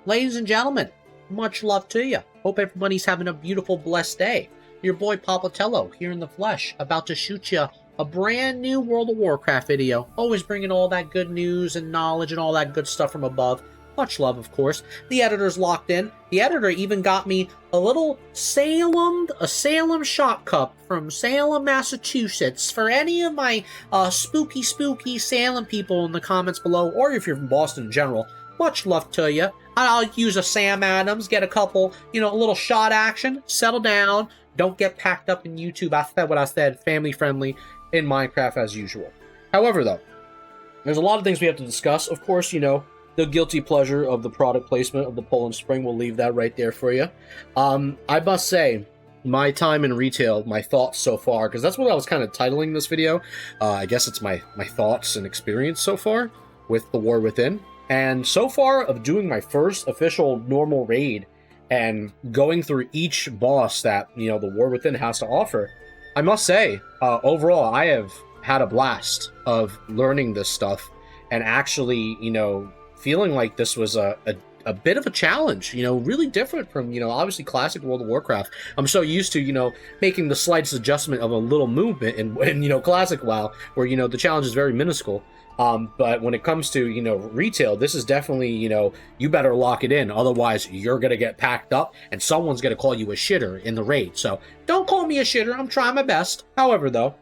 Ladies and gentlemen, much love to you. Hope everybody's having a beautiful, blessed day. Your boy Papatello here in the flesh, about to shoot you a brand new World of Warcraft video. Always bringing all that good news and knowledge and all that good stuff from above. Much love, of course. The editor's locked in. The editor even got me a little Salem shot cup from Salem, Massachusetts. For any of my spooky Salem people in the comments below, or if you're from Boston in general, much love to you. I'll use a Sam Adams, get a couple, a little shot action, settle down, don't get packed up in YouTube. I said what I said, family friendly in Minecraft as usual. However, though, there's a lot of things we have to discuss. Of course, the guilty pleasure of the product placement of the Poland Spring. We'll leave that right there for you. I must say, my time in retail, my thoughts so far, because that's what I was kind of titling this video. I guess it's my thoughts and experience so far with the War Within. And so far of doing my first official normal raid and going through each boss that, the War Within has to offer, I must say, overall, I have had a blast of learning this stuff and actually, feeling like this was a bit of a challenge, really different from, obviously classic World of Warcraft. I'm so used to, making the slightest adjustment of a little movement in classic WoW, where, the challenge is very minuscule. But when it comes to, retail, this is definitely, you better lock it in. Otherwise, you're going to get packed up and someone's going to call you a shitter in the raid. So don't call me a shitter. I'm trying my best. However, though,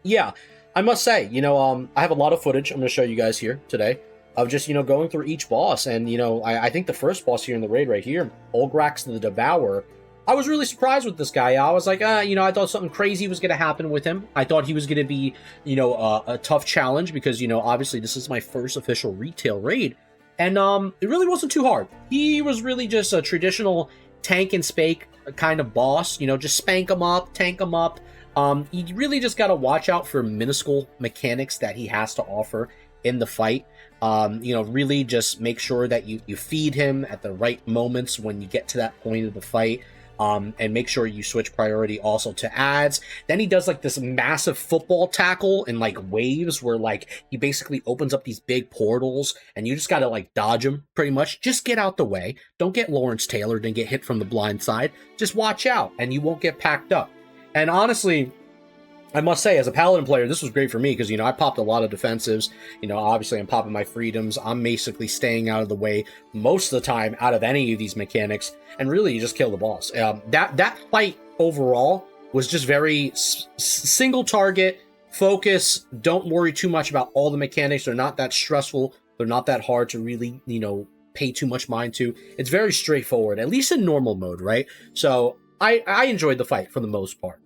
yeah, I must say, I have a lot of footage I'm going to show you guys here today of just, going through each boss. And, I think the first boss here in the raid right here, Ulgrax the Devourer, I was really surprised with this guy. I was like, I thought something crazy was going to happen with him. I thought he was going to be, a tough challenge because, obviously this is my first official retail raid. And it really wasn't too hard. He was really just a traditional tank and spank kind of boss. Just spank him up, tank him up. You really just got to watch out for minuscule mechanics that he has to offer in the fight. Really just make sure that you feed him at the right moments when you get to that point of the fight. And make sure you switch priority also to ads. Then he does like this massive football tackle in like waves where like he basically opens up these big portals and you just gotta like dodge him pretty much. Just get out the way. Don't get Lawrence Taylor and get hit from the blind side. Just watch out and you won't get packed up. And honestly, I must say, as a Paladin player, this was great for me because, I popped a lot of defensives. Obviously, I'm popping my freedoms. I'm basically staying out of the way most of the time out of any of these mechanics. And really, you just kill the boss. That fight overall was just very single target, focus. Don't worry too much about all the mechanics. They're not that stressful. They're not that hard to really, pay too much mind to. It's very straightforward, at least in normal mode, right? So I enjoyed the fight for the most part.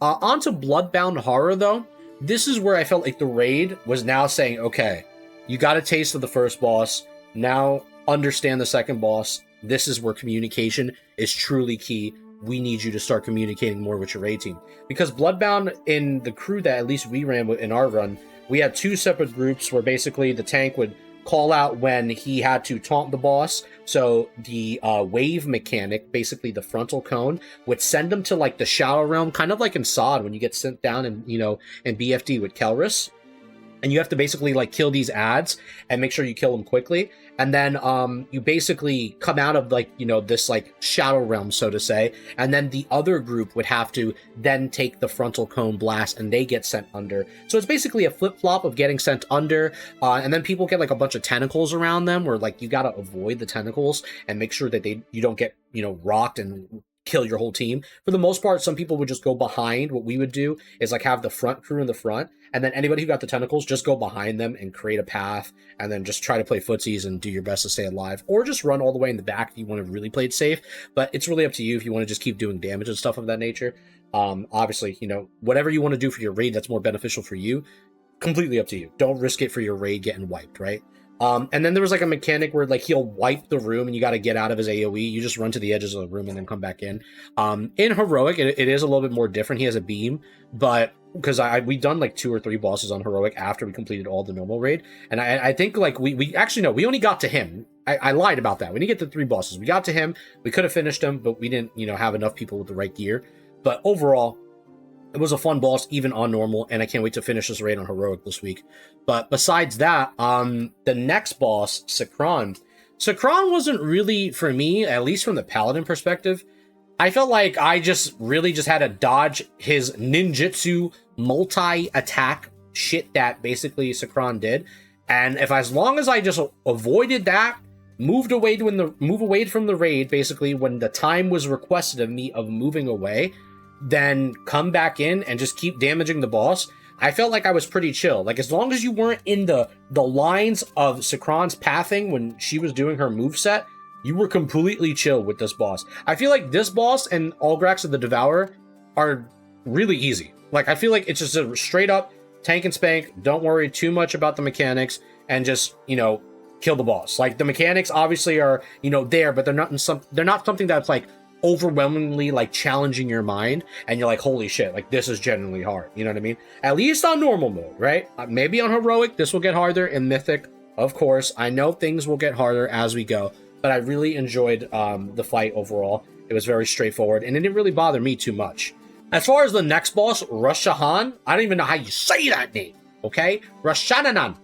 Onto Bloodbound Horror, though, this is where I felt like the raid was now saying, okay, you got a taste of the first boss, now understand the second boss. This is where communication is truly key. We need you to start communicating more with your raid team. Because Bloodbound, in the crew that at least we ran in our run, we had two separate groups where basically the tank would call out when he had to taunt the boss. So the wave mechanic, basically the frontal cone, would send him to like the Shadow Realm, kind of like in SOD when you get sent down in, in BFD with Kelris. And you have to basically like kill these ads and make sure you kill them quickly. And then you basically come out of like, this like Shadow Realm, so to say. And then the other group would have to then take the frontal cone blast and they get sent under. So it's basically a flip-flop of getting sent under. And then people get like a bunch of tentacles around them where like you got to avoid the tentacles and make sure that you don't get, rocked and kill your whole team. For the most part, some people would just go behind. What we would do is like have the front crew in the front, and then anybody who got the tentacles, just go behind them and create a path, and then just try to play footsies and do your best to stay alive, or just run all the way in the back if you want to really play it safe. But it's really up to you if you want to just keep doing damage and stuff of that nature. Obviously, whatever you want to do for your raid that's more beneficial for you, completely up to you. Don't risk it for your raid getting wiped, right? And then there was like a mechanic where like he'll wipe the room and you got to get out of his AoE. You just run to the edges of the room and then come back in. In Heroic, it is a little bit more different. He has a beam, but because we've done like 2 or 3 bosses on Heroic after we completed all the normal raid. And I think like we actually, no, we only got to him. I lied about that. We didn't get the 3 bosses. We got to him. We could have finished him, but we didn't, have enough people with the right gear. But overall, it was a fun boss, even on normal, and I can't wait to finish this raid on Heroic this week. But besides that, the next boss, Sikran, Sikran wasn't really, for me, at least from the Paladin perspective, I felt like I just really just had to dodge his ninjutsu multi-attack shit that basically Sikran did. And if as long as I just avoided that, move away from the raid, basically when the time was requested of me of moving away, then come back in and just keep damaging the boss, I felt like I was pretty chill. Like, as long as you weren't in the lines of Sikran's pathing when she was doing her moveset, you were completely chill with this boss. I feel like this boss and Ulgrax of the Devourer are really easy. Like, I feel like it's just a straight up tank and spank, don't worry too much about the mechanics, and just, you know, kill the boss. Like, the mechanics obviously are, you know, there, but they're not something that's like overwhelmingly like challenging your mind and you're like, holy shit, like this is genuinely hard, you know what I mean? At least on normal mode, right? Maybe on heroic this will get harder, in mythic, of course, I know things will get harder as we go, but I really enjoyed the fight overall. It was very straightforward and it didn't really bother me too much. As far as the next boss, Rasha'nan, I don't even know how you say that name, okay? Rasha'nan.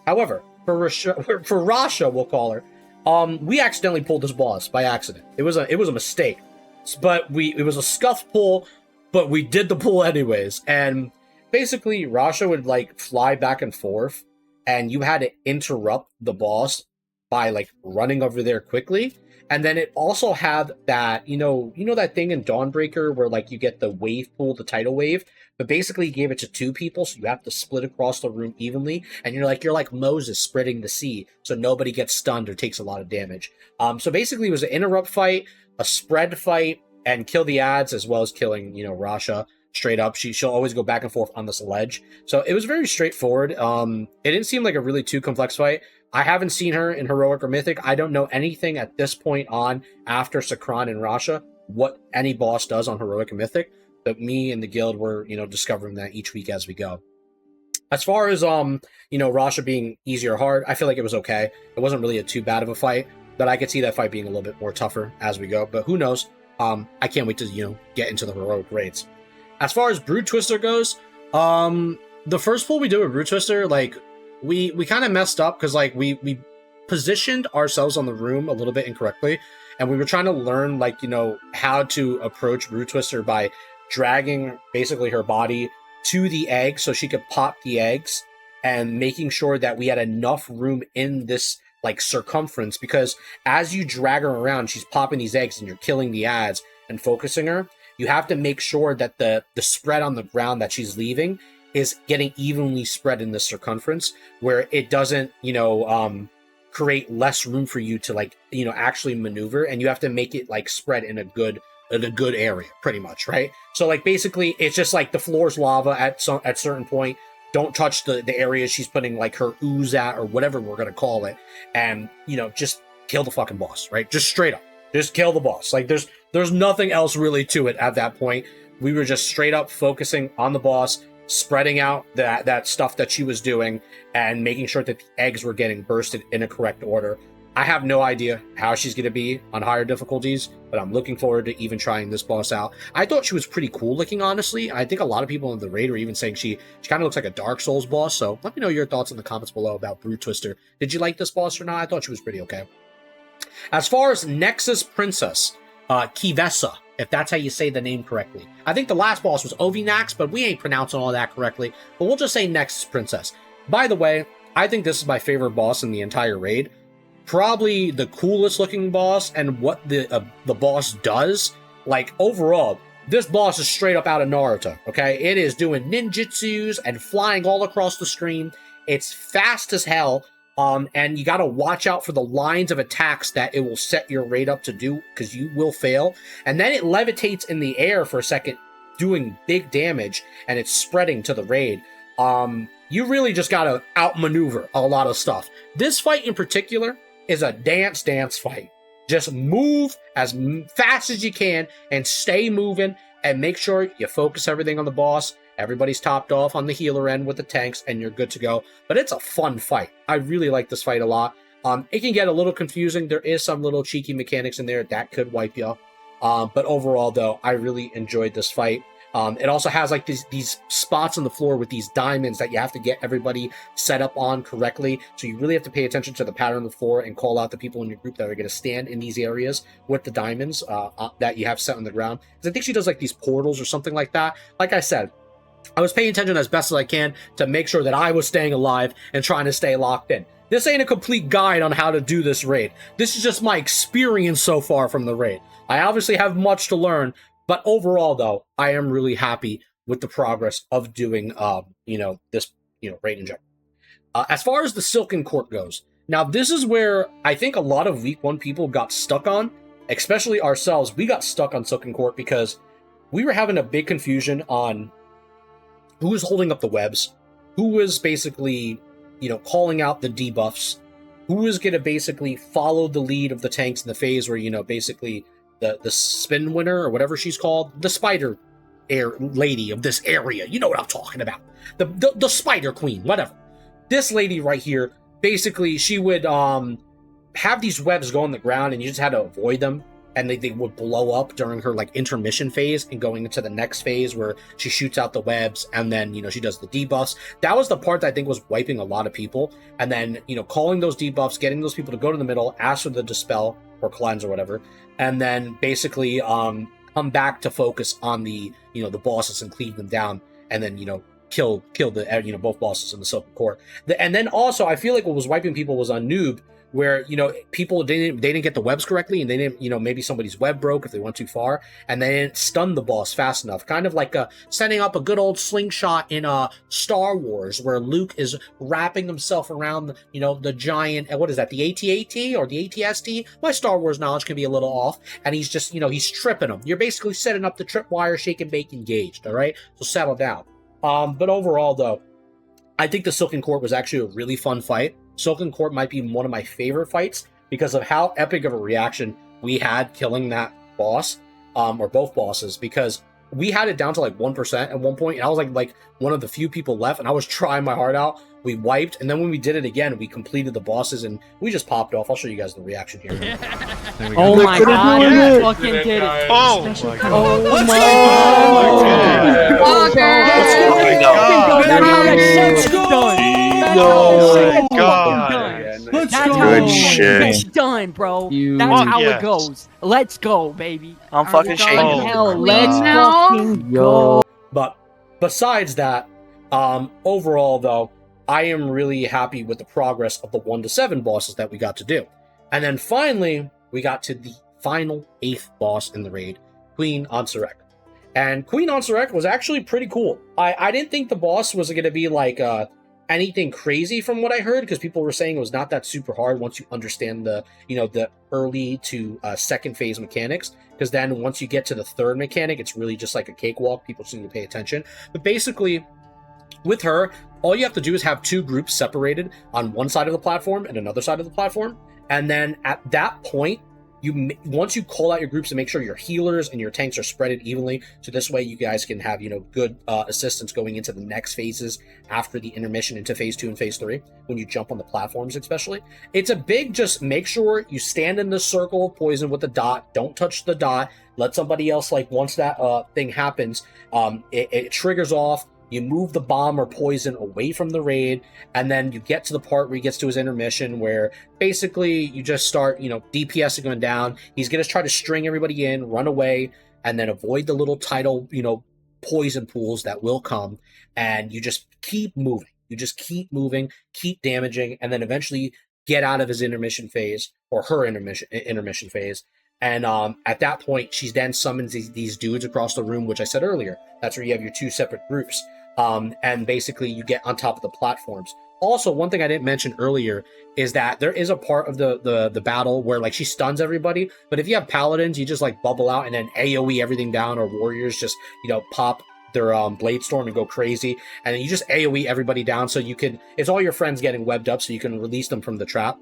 However, for Rasha, we'll call her, we accidentally pulled this boss by accident. It was a mistake, but it was a scuffed pull, but we did the pull anyways. And basically, Rasha would like fly back and forth, and you had to interrupt the boss by like running over there quickly. And then it also had that, you know that thing in Dawnbreaker where like you get the wave pool, the tidal wave, but basically gave it to two people, so you have to split across the room evenly, and you're like Moses spreading the sea, so nobody gets stunned or takes a lot of damage. So basically it was an interrupt fight, a spread fight, and kill the ads, as well as killing, you know, Rasha straight up. She'll always go back and forth on this ledge. So it was very straightforward. It didn't seem like a really too complex fight. I haven't seen her in heroic or mythic. I don't know anything at this point on after Sikran and Rasha what any boss does on heroic and mythic, but me and the guild were, you know, discovering that each week as we go. As far as you know, Rasha being easy or hard, I feel like it was okay. It wasn't really too bad of a fight, but I could see that fight being a little bit more tougher as we go. But who knows? I can't wait to, you know, get into the heroic raids. As far as Broodtwister goes, the first pull we did with Broodtwister, like, we kind of messed up because like we positioned ourselves on the room a little bit incorrectly, and we were trying to learn, like, you know, how to approach Broodtwister by dragging basically her body to the egg so she could pop the eggs, and making sure that we had enough room in this like circumference, because as you drag her around, she's popping these eggs and you're killing the ads and focusing her. You have to make sure that the spread on the ground that she's leaving is getting evenly spread in the circumference, where it doesn't, you know, create less room for you to, like, you know, actually maneuver, and you have to make it like spread in a good area, pretty much, right? So like basically it's just like the floor's lava at certain point. Don't touch the area she's putting like her ooze at, or whatever we're gonna call it, and, you know, just kill the fucking boss, right? Just straight up, just kill the boss. Like there's nothing else really to it at that point. We were just straight up focusing on the boss, spreading out that stuff that she was doing, and making sure that the eggs were getting bursted in a correct order. I have no idea how she's going to be on higher difficulties, but I'm looking forward to even trying this boss out. I thought she was pretty cool looking, honestly. I think a lot of people in the raid are even saying she kind of looks like a Dark Souls boss, so let me know your thoughts in the comments below about Broodtwister. Did you like this boss or not? I thought she was pretty okay. As far as Nexus-Princess Ky'veza, if that's how you say the name correctly. I think the last boss was Ovinax, but we ain't pronouncing all that correctly. But we'll just say Nexus-Princess. By the way, I think this is my favorite boss in the entire raid. Probably the coolest looking boss, and what the boss does. Like, overall, this boss is straight up out of Naruto, okay? It is doing ninjutsus and flying all across the screen. It's fast as hell. And you got to watch out for the lines of attacks that it will set your raid up to do, because you will fail. And then it levitates in the air for a second, doing big damage, and it's spreading to the raid. You really just got to outmaneuver a lot of stuff. This fight in particular is a dance fight. Just move as fast as you can and stay moving, and make sure you focus everything on the boss. Everybody's topped off on the healer end with the tanks, and you're good to go. But it's a fun fight. I really like this fight a lot. It can get a little confusing. There is some little cheeky mechanics in there that could wipe you. But overall, though, I really enjoyed this fight. It also has like these spots on the floor with these diamonds that you have to get everybody set up on correctly. So you really have to pay attention to the pattern on the floor and call out the people in your group that are going to stand in these areas with the diamonds that you have set on the ground. Because I think she does like these portals or something like that. Like I said, I was paying attention as best as I can to make sure that I was staying alive and trying to stay locked in. This ain't a complete guide on how to do this raid. This is just my experience so far from the raid. I obviously have much to learn, but overall, though, I am really happy with the progress of doing, this, raid in general. As far as the Silken Court goes, now this is where I think a lot of Week 1 people got stuck on, especially ourselves. We got stuck on Silken Court because we were having a big confusion on who was holding up the webs, who was basically, calling out the debuffs, who was going to basically follow the lead of the tanks in the phase where, basically the spin winner or whatever she's called, the spider lady of this area. You know what I'm talking about. The spider queen, whatever. This lady right here, basically, she would have these webs go on the ground and you just had to avoid them. And they would blow up during her like intermission phase and going into the next phase where she shoots out the webs and then, she does the debuffs. That was the part that I think was wiping a lot of people. And then, calling those debuffs, getting those people to go to the middle, ask for the dispel or cleanse or whatever. And then basically come back to focus on the, the bosses and cleave them down and then, kill the, both bosses in the Silken Court. And then also I feel like what was wiping people was on Noob, where, people, they didn't get the webs correctly, and they didn't, maybe somebody's web broke if they went too far, and they didn't stun the boss fast enough. Kind of like setting up a good old slingshot in Star Wars, where Luke is wrapping himself around, the giant, what is that, the AT-AT or the AT-ST? My Star Wars knowledge can be a little off, and he's just, he's tripping them. You're basically setting up the tripwire, shake and bake, engaged, all right? So settle down. But overall, though, I think the Silken Court was actually a really fun fight. Silken Court might be one of my favorite fights because of how epic of a reaction we had killing that boss, or both bosses, because we had it down to like 1% at one point, and I was like one of the few people left, and I was trying my heart out. We wiped, and then when we did it again, we completed the bosses, and we just popped off. I'll show you guys the reaction here. Oh my god, you fucking did it. Oh my god. Oh my god. Oh my god. Let's go. Good shit. It's done, bro. That's how it goes. Let's go, baby. I'm fucking shaking. Hell, let's fucking go. But besides that, overall though, I am really happy with the progress of the 1 to 7 bosses that we got to do. And then finally, we got to the final 8th boss in the raid, Queen Ansurek. And Queen Ansurek was actually pretty cool. I didn't think the boss was going to be like anything crazy from what I heard, because people were saying it was not that super hard once you understand the, the early to second phase mechanics. Because then once you get to the third mechanic, it's really just like a cakewalk. People just need to pay attention. But basically, with her, all you have to do is have 2 groups separated on one side of the platform and another side of the platform. And then at that point, once you call out your groups and make sure your healers and your tanks are spreaded evenly, so this way you guys can have, good assistance going into the next phases after the intermission into phase 2 and phase 3, when you jump on the platforms especially. It's a big, just make sure you stand in the circle of poison with the dot, don't touch the dot, let somebody else, like, once that thing happens, it triggers off. You move the bomb or poison away from the raid, and then you get to the part where he gets to his intermission, where basically you just start, DPS going down. He's going to try to string everybody in, run away, and then avoid the little tidal, poison pools that will come, and you just keep moving. You just keep moving, keep damaging, and then eventually get out of his intermission phase, or her intermission phase. And at that point, she then summons these dudes across the room, which I said earlier. That's where you have your 2 separate groups. And basically, you get on top of the platforms. Also, one thing I didn't mention earlier is that there is a part of the battle where, like, she stuns everybody. But if you have paladins, you just, like, bubble out and then AoE everything down, or warriors just, pop their blade storm and go crazy. And then you just AoE everybody down, so you can... It's all your friends getting webbed up, so you can release them from the trap.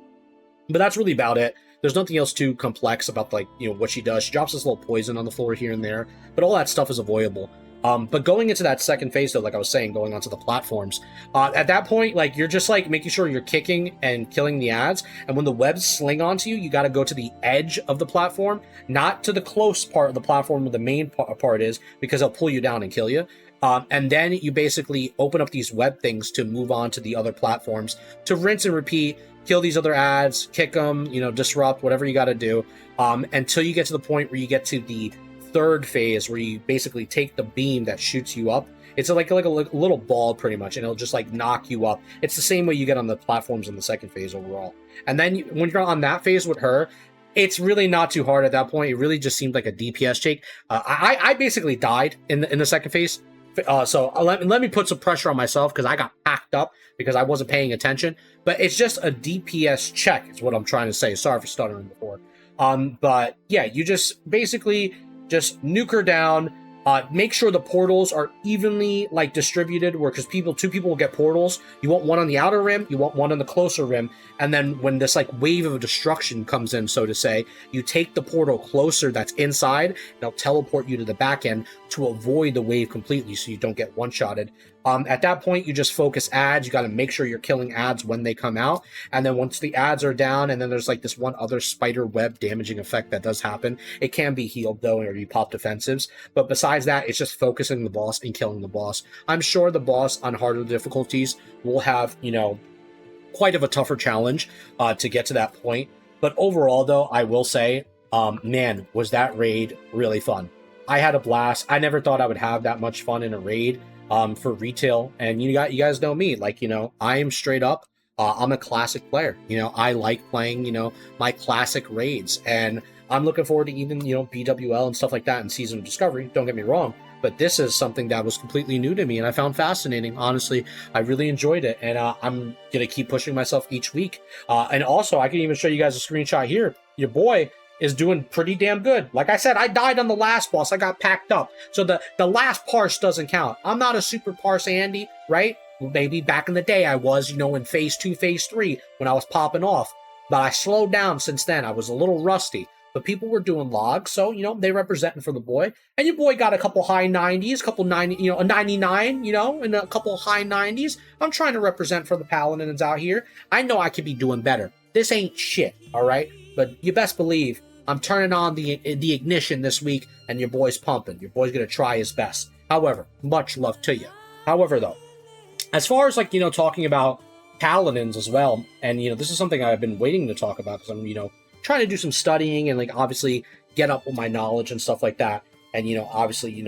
But that's really about it. There's nothing else too complex about, like, what she does. She drops this little poison on the floor here and there, but all that stuff is avoidable. But going into that second phase, though, like I was saying, going onto the platforms, at that point, like, you're just, like, making sure you're kicking and killing the ads, and when the webs sling onto you, you got to go to the edge of the platform, not to the close part of the platform where the main part is, because they'll pull you down and kill you. And then you basically open up these web things to move on to the other platforms, to rinse and repeat, kill these other ads, kick them, disrupt, whatever you got to do, until you get to the point where you get to the third phase, where you basically take the beam that shoots you up. It's like a little ball, pretty much, and it'll just, like, knock you up. It's the same way you get on the platforms in the second phase overall. And then when you're on that phase with her, it's really not too hard at that point. It really just seemed like a DPS take. I basically died in the second phase. So let me put some pressure on myself, because I got packed up because I wasn't paying attention. But it's just a DPS check is what I'm trying to say. Sorry for stuttering before. But yeah, you just basically just nuke her down. Make sure the portals are evenly, like, distributed, because two people will get portals. You want one on the outer rim, you want one on the closer rim, and then when this, like, wave of destruction comes in, so to say, you take the portal closer that's inside, and it'll teleport you to the back end to avoid the wave completely, so you don't get one-shotted. At that point, you just focus ads. You got to make sure you're killing ads when they come out, and then once the ads are down, and then there's, like, this one other spider web damaging effect that does happen. It can be healed, though, or you pop defensives, but besides that, it's just focusing the boss and killing the boss. I'm sure the boss on harder difficulties will have, quite of a tougher challenge to get to that point. But overall, though, I will say, man, was that raid really fun. I had a blast. I never thought I would have that much fun in a raid for retail. And you guys know me, like, I am straight up, I'm a classic player. I like playing, my classic raids, and I'm looking forward to even, BWL and stuff like that in Season of Discovery. Don't get me wrong, but this is something that was completely new to me, and I found fascinating. Honestly, I really enjoyed it, and I'm gonna keep pushing myself each week. And also, I can even show you guys a screenshot here. Your boy is doing pretty damn good. Like I said, I died on the last boss. I got packed up, so the last parse doesn't count. I'm not a super parse Andy, right? Maybe back in the day I was, in phase 2, phase 3 when I was popping off, but I slowed down since then. I was a little rusty. But people were doing logs, so, they representing for the boy. And your boy got a couple high 90s, couple 90, a 99, and a couple high 90s. I'm trying to represent for the Paladins out here. I know I could be doing better. This ain't shit, all right? But you best believe I'm turning on the ignition this week, and your boy's pumping. Your boy's going to try his best. However, much love to you. However, though, as far as, like, talking about Paladins as well, and, this is something I've been waiting to talk about, because I'm, trying to do some studying and, like, obviously get up with my knowledge and stuff like that, and obviously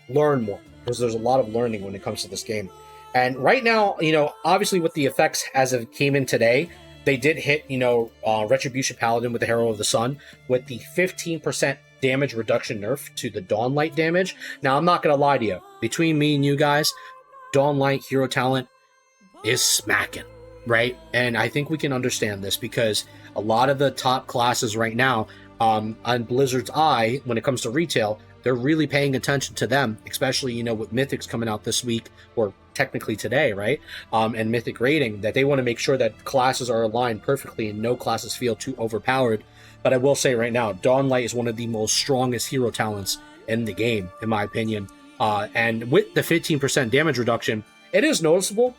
learn more, because there's a lot of learning when it comes to this game. And right now, obviously with the effects as it came in today, they did hit Retribution Paladin with the Herald of the Sun with the 15% damage reduction nerf to the Dawnlight damage. Now, I'm not gonna lie to you, between me and you guys, Dawnlight hero talent is smacking, right? And I think we can understand this, because a lot of the top classes right now, on Blizzard's eye, when it comes to retail, they're really paying attention to them, especially, with Mythics coming out this week, or technically today, right? And Mythic rating, that they want to make sure that classes are aligned perfectly and no classes feel too overpowered. But I will say right now, Dawnlight is one of the most strongest hero talents in the game, in my opinion. And with the 15% damage reduction, it is noticeable.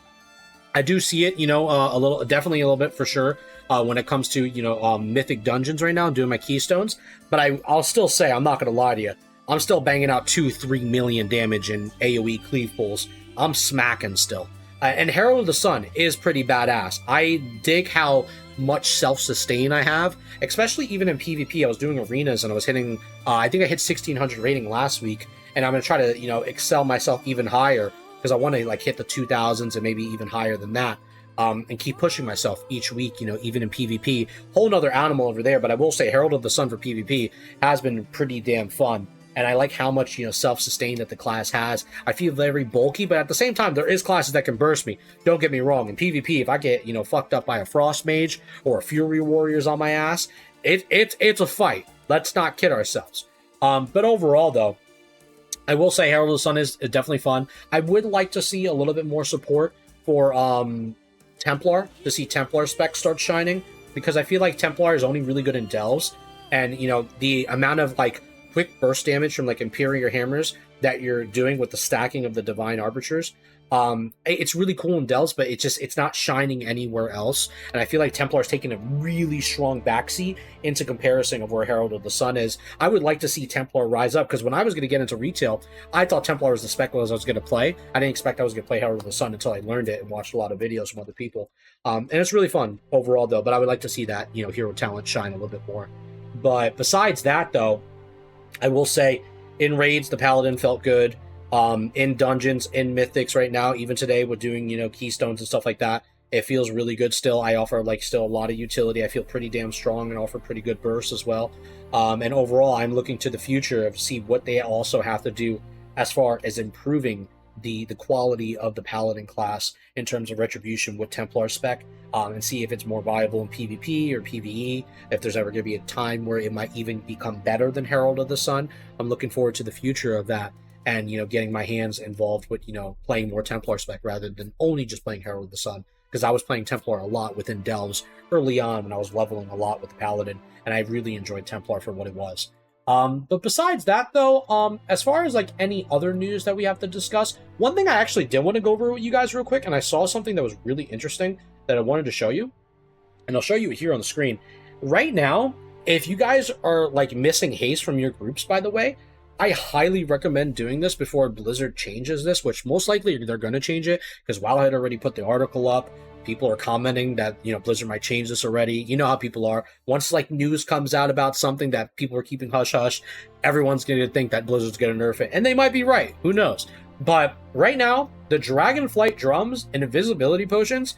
I do see it, definitely a little bit for sure, when it comes to, Mythic dungeons right now, doing my keystones. But I'll still say, I'm not going to lie to you, I'm still banging out 2-3 million damage in AoE cleave pulls. I'm smacking still. And Herald of the Sun is pretty badass. I dig how much self-sustain I have, especially even in PvP. I was doing arenas and I was hitting, I think I hit 1600 rating last week, and I'm going to try to, excel myself even higher, because I want to, like, hit the 2000s and maybe even higher than that, and keep pushing myself each week, even in PvP. Whole nother animal over there, but I will say Herald of the Sun for PvP has been pretty damn fun. And I like how much, self-sustain that the class has. I feel very bulky, but at the same time, there is classes that can burst me. Don't get me wrong. In PvP, if I get, fucked up by a Frost Mage or a Fury Warriors on my ass, it's a fight. Let's not kid ourselves. But overall, though, I will say Herald of the Sun is definitely fun. I would like to see a little bit more support for Templar, to see Templar specs start shining, because I feel like Templar is only really good in Delves, and, the amount of, like, quick burst damage from, like, Imperial Hammers that you're doing with the stacking of the Divine Arbiters. It's really cool in Delves, but it's not shining anywhere else. And I feel like Templar's taking a really strong backseat into comparison of where Herald of the Sun is. I would like to see Templar rise up, because when I was going to get into retail, I thought Templar was the spec was I was going to play. I didn't expect I was going to play Herald of the Sun until I learned it and watched a lot of videos from other people. And it's really fun overall, though. But I would like to see that, you know, hero talent shine a little bit more. But besides that, though, I will say in raids, the Paladin felt good. In dungeons, in mythics right now, even today with doing, you know, keystones and stuff like that, it feels really good still. I offer like still a lot of utility. I feel pretty damn strong and offer pretty good bursts as well. And overall, I'm looking to the future of see what they also have to do as far as improving the quality of the Paladin class in terms of retribution with Templar spec, and see if it's more viable in PvP or PvE, if there's ever going to be a time where it might even become better than Herald of the Sun. I'm looking forward to the future of that. And, you know, getting my hands involved with, you know, playing more Templar spec rather than only just playing Herald of the Sun. Because I was playing Templar a lot within Delves early on when I was leveling a lot with the Paladin. And I really enjoyed Templar for what it was. But besides that, though, as far as, like, any other news that we have to discuss, one thing I actually did want to go over with you guys real quick, and I saw something that was really interesting that I wanted to show you. And I'll show you it here on the screen. Right now, if you guys are, like, missing haste from your groups, by the way, I highly recommend doing this before Blizzard changes this, which most likely they're going to change it, because while I had already put the article up, people are commenting that, you know, Blizzard might change this already. You know how people are. Once, like, news comes out about something that people are keeping hush-hush, everyone's going to think that Blizzard's going to nerf it. And they might be right. Who knows? But right now, the Dragonflight drums and invisibility potions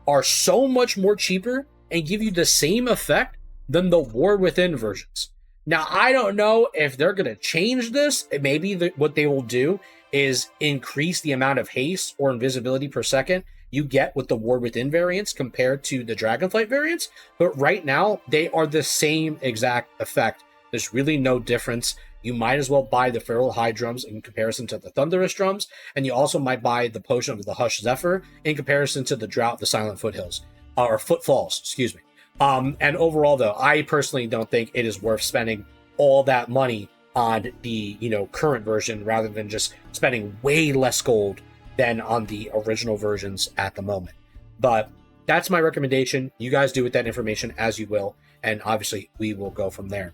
are so much more cheaper and give you the same effect than the War Within versions. Now, I don't know if they're going to change this. Maybe what they will do is increase the amount of haste or invisibility per second you get with the War Within variants compared to the Dragonflight variants. But right now, they are the same exact effect. There's really no difference. You might as well buy the Feral High drums in comparison to the Thunderous drums. And you also might buy the potion of the Hush Zephyr in comparison to the Drought of the Silent Foothills. Or Footfalls, excuse me. And overall, though, I personally don't think it is worth spending all that money on the, you know, current version rather than just spending way less gold than on the original versions at the moment. But that's my recommendation. You guys do with that information as you will, and obviously we will go from there.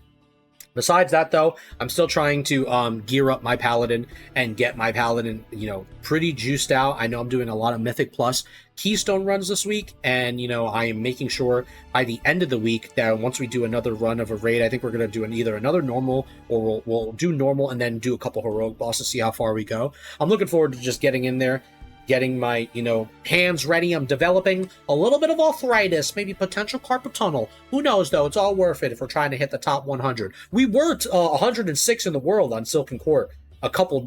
Besides that, though, I'm still trying to gear up my Paladin and get my Paladin, you know, pretty juiced out. I know I'm doing a lot of Mythic Plus Keystone runs this week, and, you know, I am making sure by the end of the week that once we do another run of a raid, I think we're going to do either another normal, or we'll do normal and then do a couple heroic bosses, see how far we go. I'm looking forward to just getting in there, getting my, you know, hands ready. I'm developing a little bit of arthritis, maybe potential carpal tunnel. Who knows, though? It's all worth it if we're trying to hit the top 100. We were 106 in the world on Silken Court a couple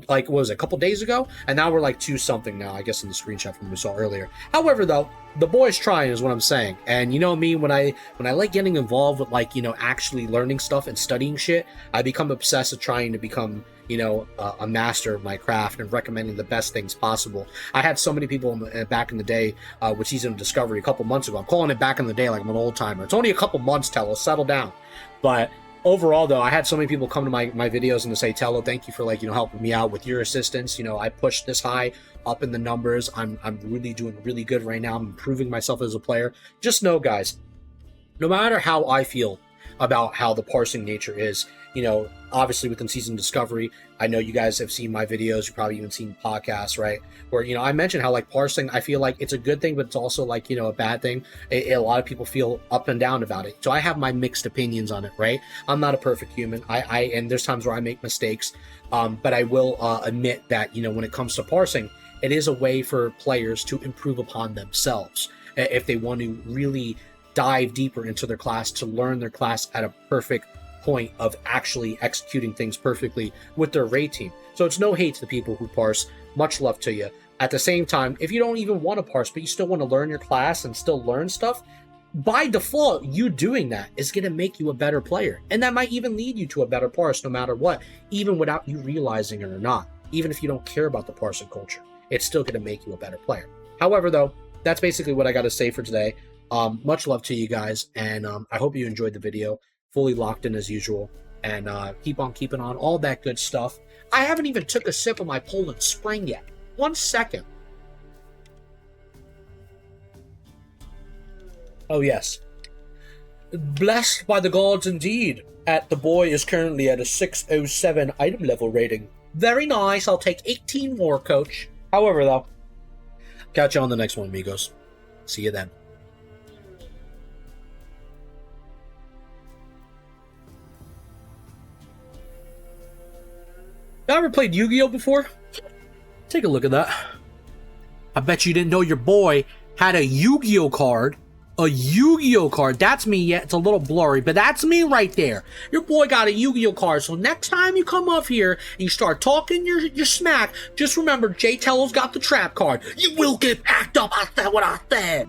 days ago, and now we're like 2-something now, I guess, in the screenshot from we saw earlier. However, though, the boy's trying is what I'm saying. And you know me, when I like getting involved with, like, you know, actually learning stuff and studying shit, I become obsessed with trying to become, you know, a master of my craft and recommending the best things possible. I had so many people back in the day with Season of Discovery a couple months ago. I'm calling it back in the day like I'm an old timer. It's only a couple months, Tello. Settle down. But overall, though, I had so many people come to my videos and to say, Tello, thank you for, like, you know, helping me out with your assistance. You know, I pushed this high up in the numbers. I'm really doing really good right now. I'm improving myself as a player. Just know, guys, no matter how I feel about how the parsing nature is, you know, obviously within Season Discovery, I know you guys have seen my videos, you've probably even seen podcasts, right? Where, you know, I mentioned how, like, parsing, I feel like it's a good thing, but it's also, like, you know, a bad thing. A lot of people feel up and down about it. So I have my mixed opinions on it, right? I'm not a perfect human. And there's times where I make mistakes, but I will admit that, you know, when it comes to parsing, it is a way for players to improve upon themselves if they want to really dive deeper into their class, to learn their class at a perfect point of actually executing things perfectly with their raid team. So it's no hate to the people who parse. Much love to you. At the same time, if you don't even want to parse, but you still want to learn your class and still learn stuff, by default, you doing that is going to make you a better player. And that might even lead you to a better parse no matter what, even without you realizing it or not. Even if you don't care about the parsing culture, it's still going to make you a better player. However, though, that's basically what I got to say for today. Much love to you guys, and I hope you enjoyed the video. Fully locked in as usual. and keep on keeping on, all that good stuff. I haven't even took a sip of my Poland Spring yet. 1 second. Oh, yes. Blessed by the gods indeed. The boy is currently at a 607 item level rating. Very nice. I'll take 18 more, coach. However, though, catch you on the next one, amigos. See you then. You ever played Yu-Gi-Oh before? Take a look at that. I bet you didn't know your boy had a Yu-Gi-Oh card. A Yu-Gi-Oh card. That's me. Yeah, it's a little blurry, but that's me right there. Your boy got a Yu-Gi-Oh card. So next time you come up here and you start talking your smack, just remember Jay Tello's got the trap card. You will get packed up. I said what I said.